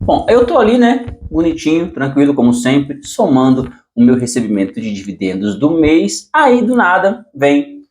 Bom, eu tô ali, né, bonitinho, tranquilo, como sempre, somando o meu recebimento de dividendos do mês. Aí, do nada, vem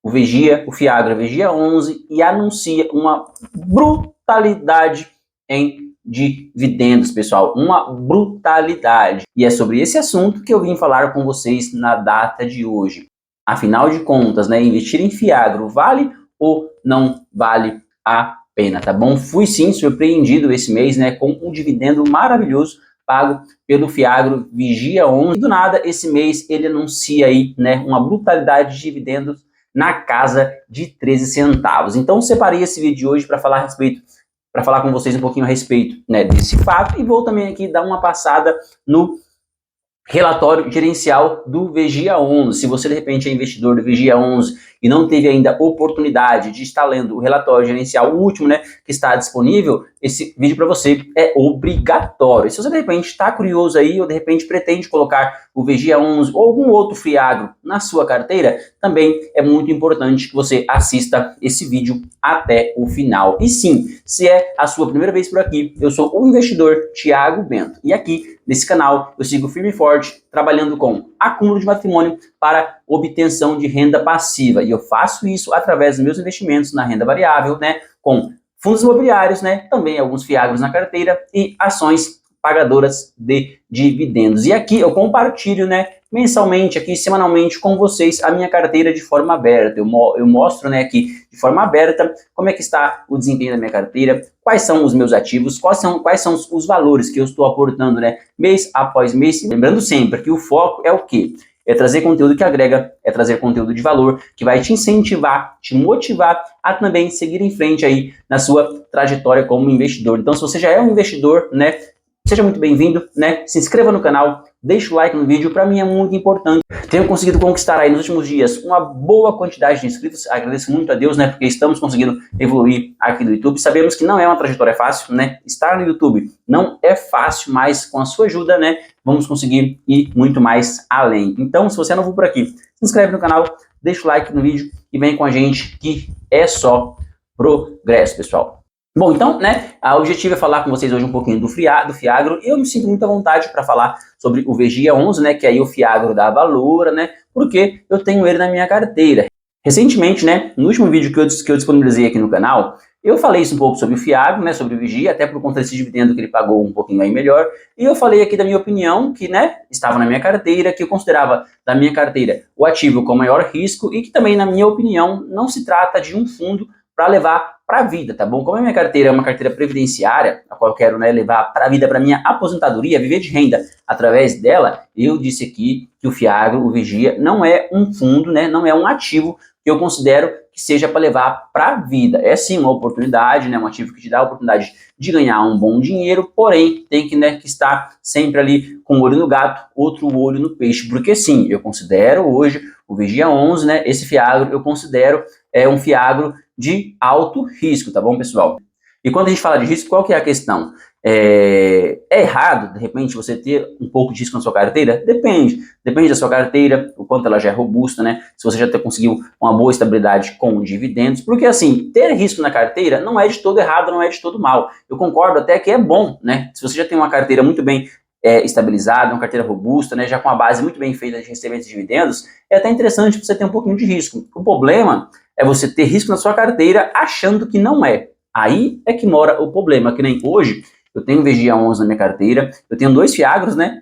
o Vigia, o Fiagro Vigia 11 e anuncia uma brutalidade em dividendos, pessoal. Uma brutalidade. E é sobre esse assunto que eu vim falar com vocês na data de hoje. Afinal de contas, né, investir em Fiagro vale ou não vale a pena, tá bom? Fui sim surpreendido esse mês, né, com um dividendo maravilhoso pago pelo Fiagro Vigia 11. E do nada, esse mês ele anuncia aí, né, uma brutalidade de dividendos na casa de 13 centavos. Então, separei esse vídeo de hoje para falar a respeito, para falar com vocês um pouquinho a respeito, né, desse fato, e vou também aqui dar uma passada no relatório gerencial do Vigia 11. Se você de repente é investidor do Vigia 11 e não teve ainda oportunidade de estar lendo o relatório gerencial, o último, né, que está disponível, esse vídeo para você é obrigatório. E se você de repente está curioso aí ou de repente pretende colocar o Vigia 11 ou algum outro Fiagro na sua carteira, também é muito importante que você assista esse vídeo até o final. E sim, se é a sua primeira vez por aqui, eu sou o investidor Thiago Bento e aqui nesse canal eu sigo firme e forte trabalhando com acúmulo de patrimônio para obtenção de renda passiva. E eu faço isso através dos meus investimentos na renda variável, né, com fundos imobiliários, né, também alguns Fiagros na carteira e ações pagadoras de dividendos. E aqui eu compartilho, né, mensalmente, aqui semanalmente com vocês a minha carteira de forma aberta. Eu mostro, né, aqui de forma aberta como é que está o desempenho da minha carteira, quais são os meus ativos, quais são os valores que eu estou aportando, né, mês após mês. Lembrando sempre que o foco é o quê? É trazer conteúdo que agrega, é trazer conteúdo de valor, que vai te incentivar, te motivar a também seguir em frente aí na sua trajetória como investidor. Então, se você já é um investidor, né, seja muito bem-vindo, né? Se inscreva no canal, deixa o like no vídeo, para mim é muito importante. Tenho conseguido conquistar aí nos últimos dias uma boa quantidade de inscritos, agradeço muito a Deus, né? Porque estamos conseguindo evoluir aqui no YouTube. Sabemos que não é uma trajetória fácil, né? Estar no YouTube não é fácil, mas com a sua ajuda, né? Vamos conseguir ir muito mais além. Então, se você é novo por aqui, se inscreve no canal, deixa o like no vídeo e vem com a gente que é só progresso, pessoal. Bom, então, né, o objetivo é falar com vocês hoje um pouquinho do Fiagro. Eu me sinto muito à vontade para falar sobre o Vigia 11, né, que aí o Fiagro da Valora, né, porque eu tenho ele na minha carteira. Recentemente, né, no último vídeo que eu disponibilizei aqui no canal, eu falei isso um pouco sobre o Fiagro, né, sobre o Vigia, até por conta desse dividendo que ele pagou um pouquinho aí melhor, e eu falei aqui da minha opinião, que, né, estava na minha carteira, que eu considerava da minha carteira o ativo com maior risco e que também, na minha opinião, não se trata de um fundo para levar para a vida, tá bom? Como a minha carteira é uma carteira previdenciária, a qual eu quero, né, levar para a vida, para minha aposentadoria, viver de renda através dela, eu disse aqui que o Fiagro, o Vigia, não é um fundo, né, não é um ativo que eu considero que seja para levar para a vida. É sim uma oportunidade, né, um ativo que te dá a oportunidade de ganhar um bom dinheiro, porém tem que, né, que estar sempre ali com um olho no gato, outro olho no peixe, porque sim, eu considero hoje o Vigia 11, né, esse Fiagro eu considero um Fiagro de alto risco, tá bom, pessoal? E quando a gente fala de risco, qual que é a questão? É errado, de repente, você ter um pouco de risco na sua carteira? Depende da sua carteira, o quanto ela já é robusta, né? Se você já conseguiu uma boa estabilidade com dividendos, porque assim, ter risco na carteira não é de todo errado, não é de todo mal. Eu concordo até que é bom, né? Se você já tem uma carteira muito bem estabilizada, uma carteira robusta, né, já com a base muito bem feita de recebimento de dividendos, é até interessante você ter um pouquinho de risco. O problema é você ter risco na sua carteira achando que não é. Aí é que mora o problema, que nem hoje eu tenho o Vigia 11 na minha carteira, eu tenho dois Fiagros, né,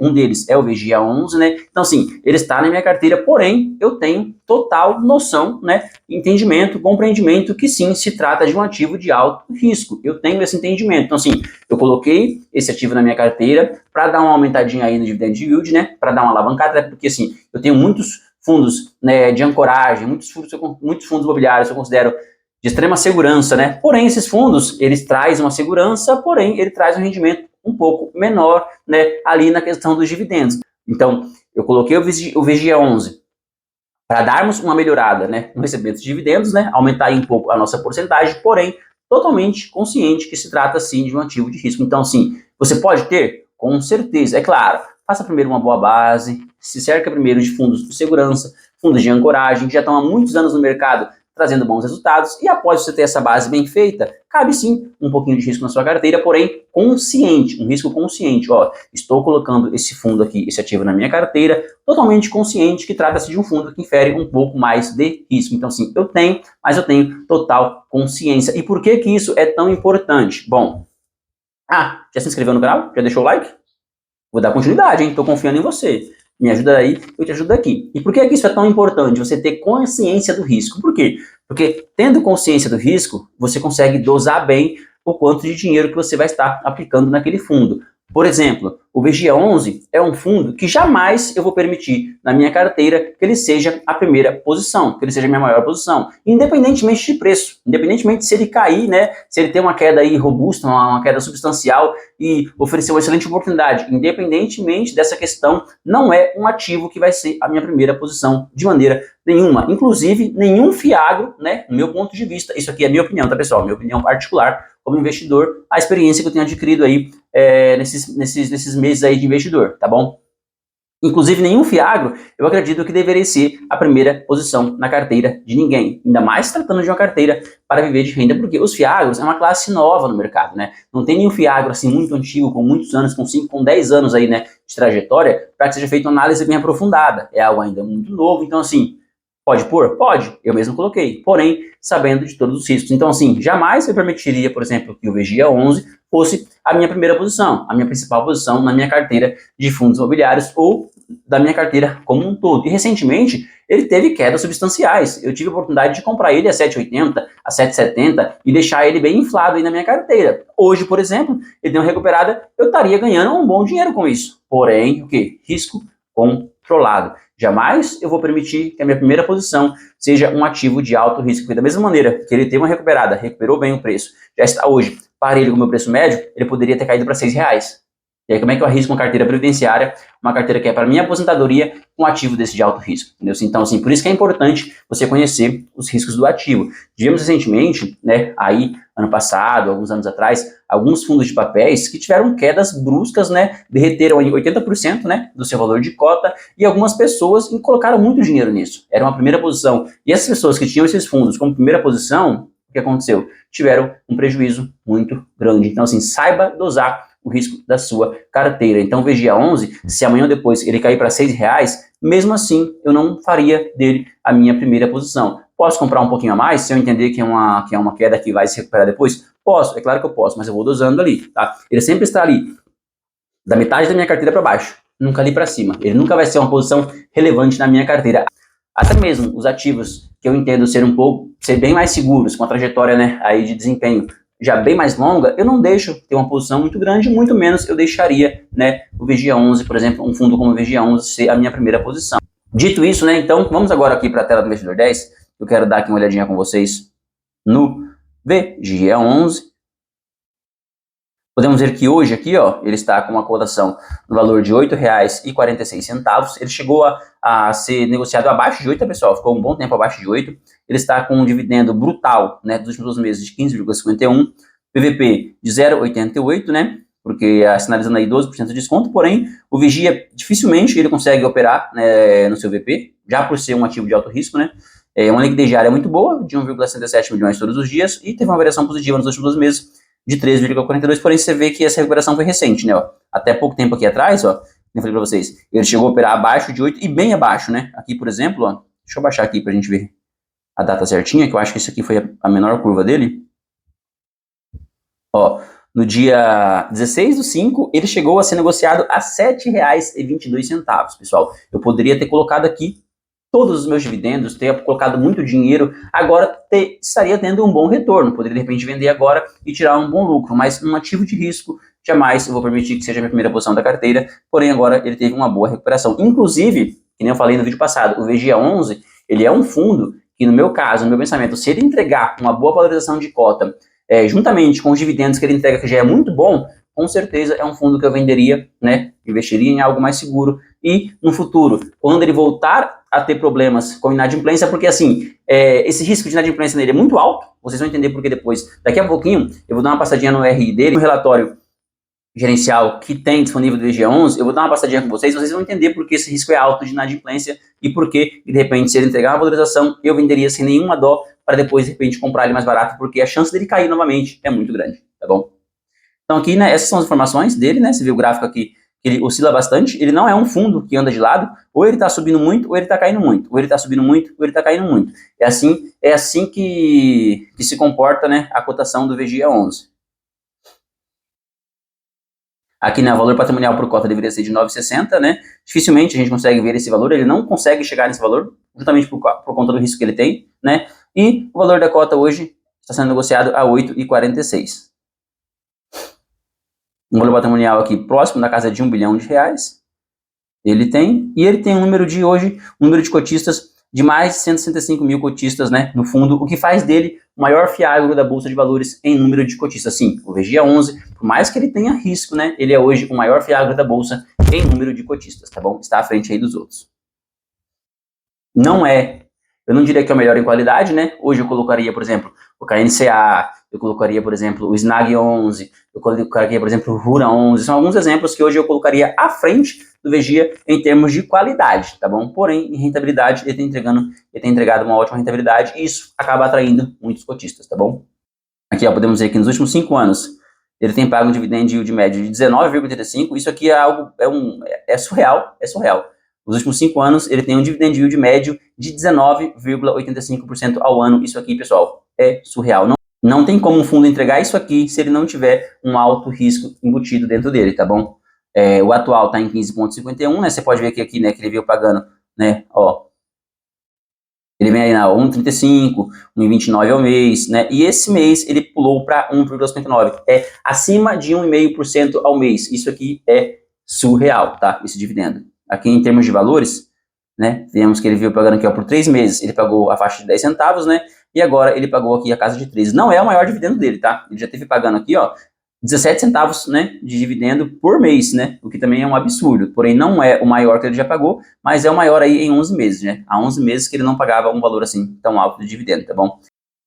um deles é o Vigia 11, né, então assim, ele está na minha carteira, porém eu tenho total noção, né, entendimento, compreendimento que sim, se trata de um ativo de alto risco, eu tenho esse entendimento, então assim, eu coloquei esse ativo na minha carteira para dar uma aumentadinha aí no dividend yield, né, para dar uma alavancada, porque assim, eu tenho muitos fundos, né, de ancoragem, muitos fundos imobiliários eu considero de extrema segurança, né? Porém, esses fundos, eles trazem uma segurança, porém, ele traz um rendimento um pouco menor, né, ali na questão dos dividendos. Então, eu coloquei o Vigia 11 para darmos uma melhorada, né, no recebimento de dividendos, né, aumentar aí um pouco a nossa porcentagem, porém, totalmente consciente que se trata, sim, de um ativo de risco. Então, sim, você pode ter? Com certeza, é claro. Faça primeiro uma boa base, se cerca primeiro de fundos de segurança, fundos de ancoragem, que já estão há muitos anos no mercado, trazendo bons resultados, e após você ter essa base bem feita, cabe sim um pouquinho de risco na sua carteira, porém consciente, um risco consciente. Ó, estou colocando esse fundo aqui, esse ativo na minha carteira, totalmente consciente que trata-se de um fundo que infere um pouco mais de risco. Então, sim, eu tenho, mas eu tenho total consciência. E por que que isso é tão importante? Bom, já se inscreveu no canal? Já deixou o like? Vou dar continuidade, hein? Estou confiando em você. Me ajuda aí, eu te ajudo aqui. E por que isso é tão importante? Você ter consciência do risco. Por quê? Porque tendo consciência do risco, você consegue dosar bem o quanto de dinheiro que você vai estar aplicando naquele fundo. Por exemplo, o VGA11 é um fundo que jamais eu vou permitir na minha carteira que ele seja a primeira posição, que ele seja a minha maior posição, independentemente de preço, independentemente se ele cair, né, se ele ter uma queda aí robusta, uma queda substancial e oferecer uma excelente oportunidade, independentemente dessa questão, não é um ativo que vai ser a minha primeira posição de maneira nenhuma. Inclusive, nenhum fiagro, né, no meu ponto de vista, isso aqui é minha opinião, tá pessoal, minha opinião particular como investidor, a experiência que eu tenho adquirido aí nesses meses aí de investidor, tá bom? Inclusive, nenhum fiagro, eu acredito que deveria ser a primeira posição na carteira de ninguém. Ainda mais tratando de uma carteira para viver de renda, porque os fiagros é uma classe nova no mercado, né? Não tem nenhum fiagro assim muito antigo, com muitos anos, com 5, com 10 anos aí, né, de trajetória, para que seja feita uma análise bem aprofundada. É algo ainda muito novo, então assim, pode pôr? Pode, eu mesmo coloquei, porém, sabendo de todos os riscos. Então, assim, jamais eu permitiria, por exemplo, que o VGA11 fosse a minha primeira posição, a minha principal posição na minha carteira de fundos imobiliários ou da minha carteira como um todo. E recentemente, ele teve quedas substanciais. Eu tive a oportunidade de comprar ele a 7,80, a 7,70 e deixar ele bem inflado aí na minha carteira. Hoje, por exemplo, ele deu uma recuperada, eu estaria ganhando um bom dinheiro com isso. Porém, o quê? Risco controlado. Jamais eu vou permitir que a minha primeira posição seja um ativo de alto risco, porque da mesma maneira que ele teve uma recuperada, recuperou bem o preço, já está hoje parelho com o meu preço médio, ele poderia ter caído para R$6. E aí como é que eu arrisco uma carteira previdenciária, uma carteira que é para minha aposentadoria, um ativo desse de alto risco? Entendeu? Então, assim, por isso que é importante você conhecer os riscos do ativo. Tivemos recentemente, né, aí, ano passado, alguns anos atrás, alguns fundos de papéis que tiveram quedas bruscas, né, derreteram aí 80%, né, do seu valor de cota, e algumas pessoas colocaram muito dinheiro nisso. Era uma primeira posição. E essas pessoas que tinham esses fundos como primeira posição, o que aconteceu? Tiveram um prejuízo muito grande. Então, assim, saiba dosar o risco da sua carteira. Então, o VGA11, se amanhã ou depois ele cair para R$6, mesmo assim, eu não faria dele a minha primeira posição. Posso comprar um pouquinho a mais, se eu entender que é uma queda que vai se recuperar depois? Posso, é claro que eu posso, mas eu vou dosando ali, tá? Ele sempre está ali, da metade da minha carteira para baixo, nunca ali para cima. Ele nunca vai ser uma posição relevante na minha carteira. Até mesmo os ativos que eu entendo ser bem mais seguros, com a trajetória, né, aí de desempenho já bem mais longa, eu não deixo ter uma posição muito grande, muito menos eu deixaria, né, o VGA11, por exemplo, um fundo como o VGA11 ser a minha primeira posição. Dito isso, né, então vamos agora aqui para a tela do Investidor 10, eu quero dar aqui uma olhadinha com vocês no VGA11. Podemos ver que hoje aqui, ó, ele está com uma cotação no valor de R$ 8,46. Ele chegou a ser negociado abaixo de 8, pessoal, ficou um bom tempo abaixo de 8. Ele está com um dividendo brutal, né, dos últimos 12 meses de 15,51, PVP de 0,88, né, porque sinalizando aí 12% de desconto, porém, o Vigia dificilmente ele consegue operar, né, no seu VP, já por ser um ativo de alto risco, né. Uma liquidez diária muito boa, de 1,67 milhões todos os dias, e teve uma variação positiva nos últimos 12 meses, de 3,42, porém você vê que essa recuperação foi recente, né, ó. Até pouco tempo aqui atrás, ó, eu falei pra vocês, ele chegou a operar abaixo de 8 e bem abaixo, né, aqui por exemplo, ó, deixa eu baixar aqui pra gente ver a data certinha, que eu acho que isso aqui foi a menor curva dele, ó, no dia 16/5, ele chegou a ser negociado a R$ 7,22, pessoal. Eu poderia ter colocado aqui todos os meus dividendos, ter colocado muito dinheiro, agora estaria tendo um bom retorno, poderia de repente vender agora e tirar um bom lucro, mas um ativo de risco, jamais eu vou permitir que seja a minha primeira posição da carteira, porém agora ele teve uma boa recuperação. Inclusive, que nem eu falei no vídeo passado, o VGA11, ele é um fundo que no meu caso, no meu pensamento, se ele entregar uma boa valorização de cota, juntamente com os dividendos que ele entrega, que já é muito bom, com certeza é um fundo que eu venderia, né, investiria em algo mais seguro, e no futuro, quando ele voltar a ter problemas com inadimplência, porque assim, esse risco de inadimplência nele é muito alto, vocês vão entender porque depois, daqui a pouquinho, eu vou dar uma passadinha no RI dele, no relatório gerencial que tem disponível do VGA11, eu vou dar uma passadinha com vocês vão entender porque esse risco é alto de inadimplência e porque, de repente, se ele entregar uma valorização, eu venderia sem nenhuma dó, para depois, de repente, comprar ele mais barato, porque a chance dele cair novamente é muito grande, tá bom? Então aqui, né, essas são as informações dele, né, você vê o gráfico aqui, que ele oscila bastante, ele não é um fundo que anda de lado, ou ele está subindo muito, ou ele está caindo muito, ou ele está subindo muito, ou ele está caindo muito. É assim que se comporta, né, a cotação do VGIA 11. Aqui, né, o valor patrimonial por cota deveria ser de 9,60, né? Dificilmente a gente consegue ver esse valor, ele não consegue chegar nesse valor, justamente por conta do risco que ele tem, né? E o valor da cota hoje está sendo negociado a 8,46. Um valor patrimonial aqui próximo da casa de R$1 bilhão. Ele tem um número de hoje, um número de cotistas de mais de 165 mil cotistas, né, no fundo, o que faz dele o maior fiagro da Bolsa de Valores em número de cotistas. Sim, o VGIA 11, por mais que ele tenha risco, né, ele é hoje o maior fiagro da Bolsa em número de cotistas, tá bom? Está à frente aí dos outros. Eu não diria que é o melhor em qualidade, né? Hoje eu colocaria, por exemplo, o KNCA, eu colocaria, por exemplo, o SNAG 11, eu colocaria, por exemplo, o RURA 11, são alguns exemplos que hoje eu colocaria à frente do VGIA em termos de qualidade, tá bom? Porém, em rentabilidade, ele tem entregado uma ótima rentabilidade e isso acaba atraindo muitos cotistas, tá bom? Aqui, ó, podemos ver que nos últimos 5 anos, ele tem pago um dividend yield médio de 19,85, isso aqui é surreal. Nos últimos 5 anos, ele tem um dividend yield médio de 19,85% ao ano. Isso aqui, pessoal, é surreal. Não tem como um fundo entregar isso aqui se ele não tiver um alto risco embutido dentro dele, tá bom? O atual está em 15,51, né? Você pode ver que aqui, né, que ele veio pagando, né, ó. Ele vem aí na 1,35, 1,29 ao mês, né? E esse mês ele pulou para 1,59. É acima de 1,5% ao mês. Isso aqui é surreal, tá? Esse dividendo. Aqui em termos de valores, né, vemos que ele veio pagando aqui, ó, por 3 meses, ele pagou a faixa de 10 centavos, né, e agora ele pagou aqui a casa de 13. Não é o maior dividendo dele, tá? Ele já teve pagando aqui, ó, 17 centavos, né, de dividendo por mês, né, o que também é um absurdo, porém não é o maior que ele já pagou, mas é o maior aí em 11 meses, né, há 11 meses que ele não pagava um valor assim tão alto de dividendo, tá bom?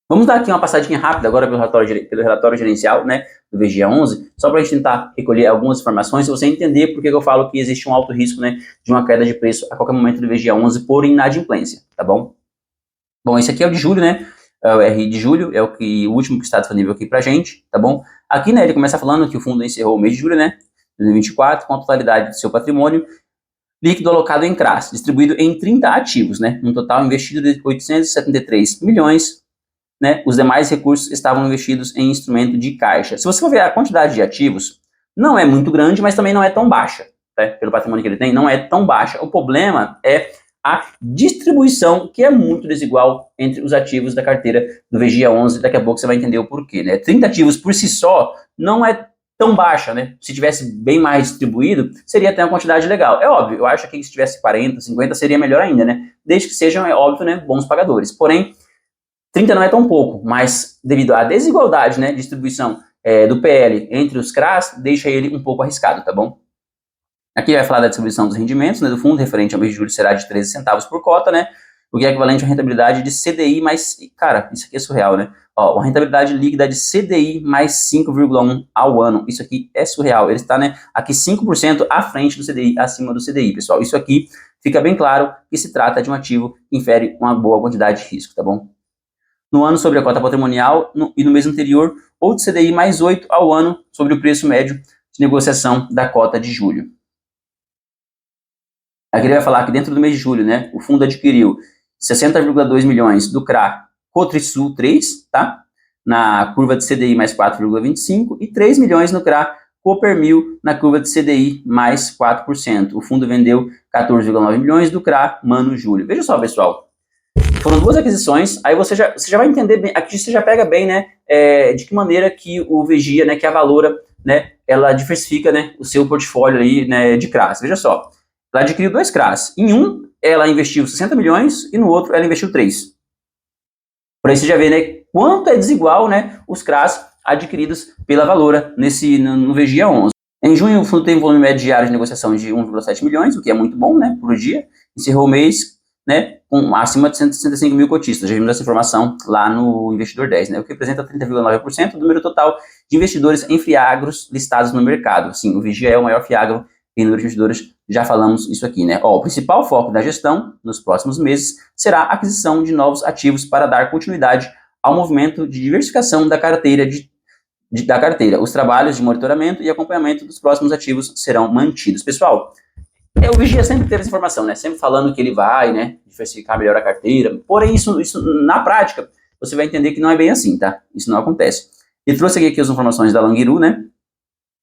Vamos dar aqui uma passadinha rápida agora pelo relatório gerencial, né, do VGIA 11, só para a gente tentar recolher algumas informações, se você entender por que eu falo que existe um alto risco, né, de uma queda de preço a qualquer momento do VGIA 11 por inadimplência, tá bom? Bom, esse aqui é o de julho, né, o RI de julho, é o último que está disponível aqui pra gente, tá bom? Aqui, né, ele começa falando que o fundo encerrou o mês de julho, né, 2024, com a totalidade do seu patrimônio líquido alocado em CRAs, distribuído em 30 ativos, né, um total investido de 873 milhões, né, os demais recursos estavam investidos em instrumento de caixa. Se você for ver a quantidade de ativos, não é muito grande, mas também não é tão baixa, né, pelo patrimônio que ele tem, não é tão baixa. O problema é a distribuição, que é muito desigual entre os ativos da carteira do VGIA 11, daqui a pouco você vai entender o porquê, né? 30 ativos por si só não é tão baixa, né? Se tivesse bem mais distribuído, seria até uma quantidade legal. É óbvio, eu acho que se tivesse 40, 50 seria melhor ainda, né? Desde que sejam, é óbvio, né, bons pagadores. Porém, 30 não é tão pouco, mas devido à desigualdade, né, de distribuição do PL entre os CRAs, deixa ele um pouco arriscado, tá bom? Aqui vai falar da distribuição dos rendimentos, né, do fundo, referente ao mês de julho será de 13 centavos por cota, né, o que é equivalente à rentabilidade de CDI mais... Cara, isso aqui é surreal, né? Ó, a rentabilidade líquida de CDI mais 5,1 ao ano. Isso aqui é surreal. Ele está, né, aqui 5% à frente do CDI, acima do CDI, pessoal. Isso aqui fica bem claro que se trata de um ativo que infere uma boa quantidade de risco, tá bom? No ano sobre a cota patrimonial e no mês anterior, ou de CDI mais 8 ao ano sobre o preço médio de negociação da cota de julho. Aqui ele vai falar que dentro do mês de julho, né, o fundo adquiriu 60,2 milhões do CRA Cotrisul 3, tá? Na curva de CDI mais 4,25 e 3 milhões no CRA Coopermil na curva de CDI mais 4%. O fundo vendeu 14,9 milhões do CRA Mano Júlio. Veja só, pessoal, foram 2 aquisições, aí você já vai entender bem, aqui você já pega bem, né, de que maneira que o VGIA, né, que a Valora, né, ela diversifica, né, o seu portfólio aí, né, de CRAs. Veja só, ela adquiriu 2 CRAs. Em um, ela investiu 60 milhões e no outro ela investiu 3. Por aí você já vê, né, quanto é desigual, né, os CRAs adquiridos pela Valora no VGIA 11. Em junho, o fundo tem um volume médio diário de negociação de 1,7 milhões, o que é muito bom, né, por dia. Encerrou o mês, né, com acima de 165 mil cotistas. Já vimos essa informação lá no Investidor 10, né, o que representa 30,9% do número total de investidores em fiagros listados no mercado. Sim, o VGIA é o maior fiagro em número de investidores, já falamos isso aqui, né? Ó, o principal foco da gestão nos próximos meses será a aquisição de novos ativos para dar continuidade ao movimento de diversificação da carteira da carteira. Os trabalhos de monitoramento e acompanhamento dos próximos ativos serão mantidos. Pessoal, o Vigia sempre teve essa informação, né? Sempre falando que ele vai, né, diversificar melhor a carteira. Porém, isso na prática, você vai entender que não é bem assim, tá? Isso não acontece. Ele trouxe aqui as informações da Languiru, né?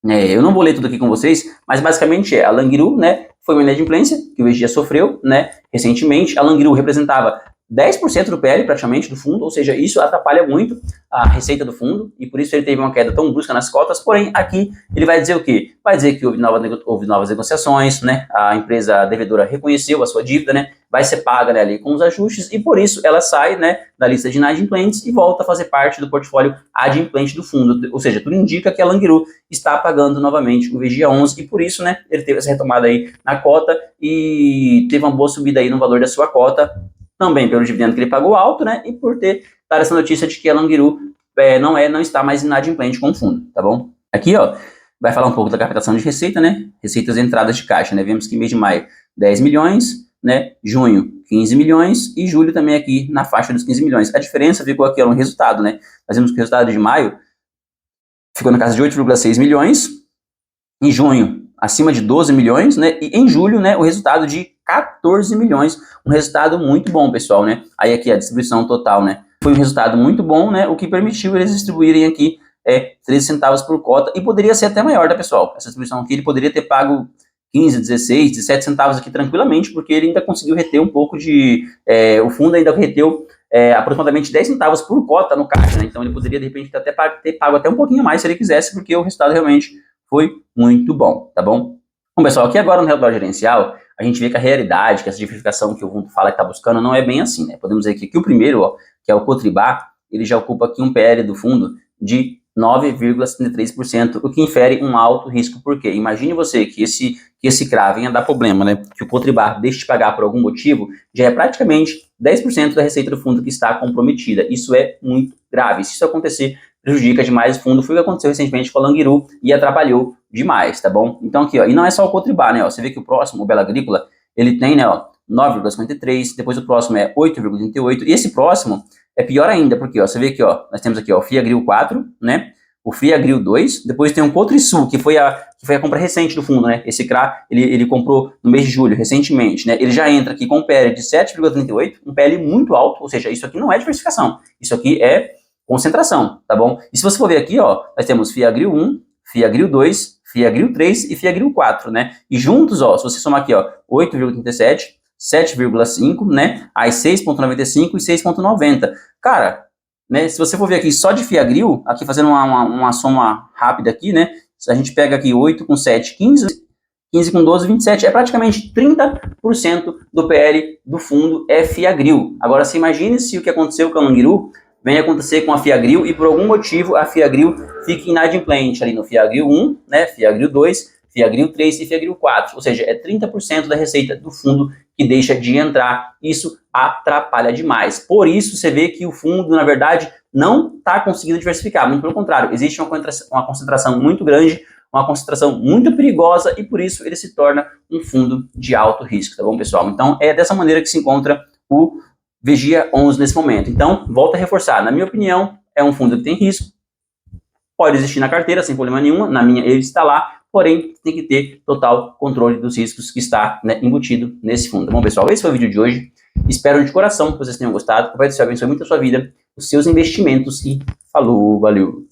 Eu não vou ler tudo aqui com vocês, mas basicamente a Languiru, né, foi uma inadimplência que o Vigia sofreu, né, recentemente. A Languiru representava 10% do PL praticamente do fundo, ou seja, isso atrapalha muito a receita do fundo e por isso ele teve uma queda tão brusca nas cotas. Porém, aqui ele vai dizer o quê? Vai dizer que houve novas negociações, né? A empresa devedora reconheceu a sua dívida, né? Vai ser paga, né, ali com os ajustes e por isso ela sai, né, da lista de inadimplentes e volta a fazer parte do portfólio adimplente do fundo. Ou seja, tudo indica que a Languiru está pagando novamente o Vigia 11 e por isso, né, ele teve essa retomada aí na cota e teve uma boa subida aí no valor da sua cota, também pelo dividendo que ele pagou alto, né, e por ter dado essa notícia de que a Languiru não está mais inadimplente com o fundo, tá bom? Aqui, ó, vai falar um pouco da captação de receita, né, receitas e entradas de caixa, né, vemos que mês de maio 10 milhões, né, junho 15 milhões e julho também aqui na faixa dos 15 milhões. A diferença ficou aqui no resultado, né, nós vemos que o resultado de maio ficou na casa de 8,6 milhões, em junho acima de 12 milhões, né, e em julho, né, o resultado de 14 milhões, um resultado muito bom, pessoal, né, aí aqui a distribuição total, né, foi um resultado muito bom, né, o que permitiu eles distribuírem aqui 13 centavos por cota, e poderia ser até maior, tá, pessoal, essa distribuição aqui, ele poderia ter pago 15, 16, 17 centavos aqui tranquilamente, porque ele ainda conseguiu reter um pouco de, o fundo ainda reteu aproximadamente 10 centavos por cota no caixa, né, então ele poderia de repente até ter pago até um pouquinho a mais se ele quisesse, porque o resultado realmente foi muito bom, tá bom? Bom, pessoal, aqui agora no relatório gerencial, a gente vê que a realidade, que essa diversificação que o fundo fala que está buscando, não é bem assim, né? Podemos dizer que o primeiro, ó, que é o Cotribá, ele já ocupa aqui um PL do fundo de 9,73%, o que infere um alto risco. Por quê? Imagine você que esse CRA venha dar problema, né? Que o Cotribá deixe de pagar por algum motivo, já é praticamente 10% da receita do fundo que está comprometida. Isso é muito grave. Se isso acontecer, prejudica demais o fundo. Foi o que aconteceu recentemente com a Languiru e atrapalhou demais, tá bom? Então aqui, ó, e não é só o Cotribá, né, ó, você vê que o próximo, o Bela Agrícola, ele tem, né, ó, 9,53, depois o próximo é 8,38, e esse próximo é pior ainda, porque, ó, você vê aqui, ó, nós temos aqui, ó, o Fiagro 4, né, o Fiagro 2, depois tem o Cotrisul, que foi a compra recente do fundo, né, esse CRA, ele comprou no mês de julho, recentemente, né, ele já entra aqui com um PL de 7,38, um PL muito alto, ou seja, isso aqui não é diversificação, isso aqui é concentração, tá bom? E se você for ver aqui, ó, nós temos Fiagro 1, Fiagro 2, Fiagro 3 e Fiagro 4, né? E juntos, ó, se você somar aqui, ó, 8,37, 7,5, né? Aí 6,95 e 6,90. Cara, né, se você for ver aqui só de Fiagro, aqui fazendo uma soma rápida aqui, né? Se a gente pega aqui 8 com 7, 15, 15 com 12, 27, é praticamente 30% do PL do fundo é Fiagro. Agora, você imagine se o que aconteceu com a Languiru vem acontecer com a Fiagro e por algum motivo a Fiagro fica inadimplente ali no Fiagro 1, né, Fiagro 2, Fiagro 3 e Fiagro 4, ou seja, é 30% da receita do fundo que deixa de entrar, isso atrapalha demais. Por isso você vê que o fundo, na verdade, não está conseguindo diversificar, muito pelo contrário, existe uma concentração muito grande, uma concentração muito perigosa e por isso ele se torna um fundo de alto risco, tá bom, pessoal? Então é dessa maneira que se encontra o Vigia 11 nesse momento. Então, volto a reforçar, na minha opinião, é um fundo que tem risco, pode existir na carteira sem problema nenhum, na minha ele está lá, porém tem que ter total controle dos riscos que está, né, embutido nesse fundo. Bom, pessoal, esse foi o vídeo de hoje, espero de coração que vocês tenham gostado, que o Pai do Céu abençoe muito a sua vida, os seus investimentos e falou, valeu!